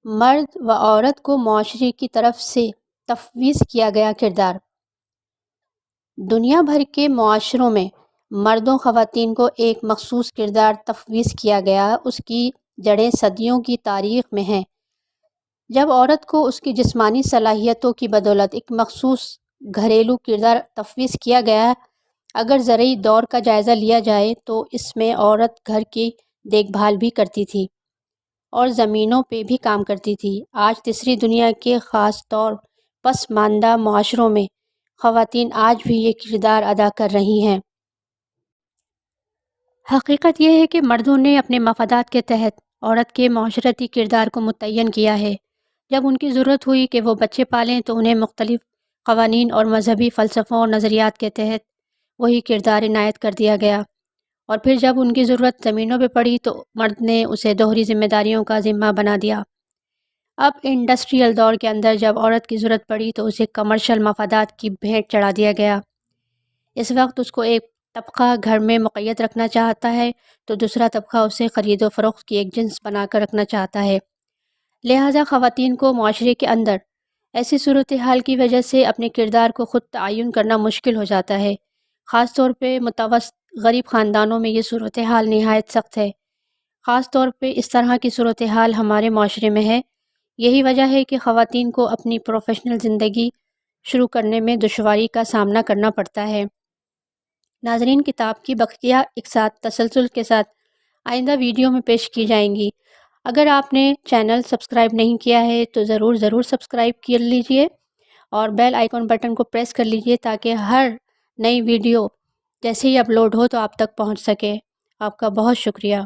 مرد و عورت کو معاشرے کی طرف سے تفویض کیا گیا کردار۔ دنیا بھر کے معاشروں میں مردوں خواتین کو ایک مخصوص کردار تفویض کیا گیا۔ اس کی جڑیں صدیوں کی تاریخ میں ہیں۔ جب عورت کو اس کی جسمانی صلاحیتوں کی بدولت ایک مخصوص گھریلو کردار تفویض کیا گیا، اگر زرعی دور کا جائزہ لیا جائے تو اس میں عورت گھر کی دیکھ بھال بھی کرتی تھی اور زمینوں پہ بھی کام کرتی تھی۔ آج تیسری دنیا کے خاص طور پسماندہ معاشروں میں خواتین آج بھی یہ کردار ادا کر رہی ہیں۔ حقیقت یہ ہے کہ مردوں نے اپنے مفادات کے تحت عورت کے معاشرتی کردار کو متعین کیا ہے۔ جب ان کی ضرورت ہوئی کہ وہ بچے پالیں تو انہیں مختلف قوانین اور مذہبی فلسفوں اور نظریات کے تحت وہی کردار عنایت کر دیا گیا، اور پھر جب ان کی ضرورت زمینوں پہ پڑی تو مرد نے اسے دوہری ذمہ داریوں کا ذمہ بنا دیا۔ اب انڈسٹریل دور کے اندر جب عورت کی ضرورت پڑی تو اسے کمرشل مفادات کی بھیٹ چڑھا دیا گیا۔ اس وقت اس کو ایک طبقہ گھر میں مقید رکھنا چاہتا ہے تو دوسرا طبقہ اسے خرید و فروخت کی ایک جنس بنا کر رکھنا چاہتا ہے۔ لہٰذا خواتین کو معاشرے کے اندر ایسی صورتحال کی وجہ سے اپنے کردار کو خود تعین کرنا مشکل ہو جاتا ہے۔ خاص طور پہ متوسط غریب خاندانوں میں یہ صورتحال نہایت سخت ہے۔ خاص طور پہ اس طرح کی صورتحال ہمارے معاشرے میں ہے۔ یہی وجہ ہے کہ خواتین کو اپنی پروفیشنل زندگی شروع کرنے میں دشواری کا سامنا کرنا پڑتا ہے۔ ناظرین، کتاب کی بقیہ اقساط تسلسل کے ساتھ آئندہ ویڈیو میں پیش کی جائیں گی۔ اگر آپ نے چینل سبسکرائب نہیں کیا ہے تو ضرور سبسکرائب کر لیجئے اور بیل آئیکن بٹن کو پریس کر لیجئے تاکہ ہر نئی ویڈیو جیسے ہی اپلوڈ ہو تو آپ تک پہنچ سکے۔ آپ کا بہت شکریہ۔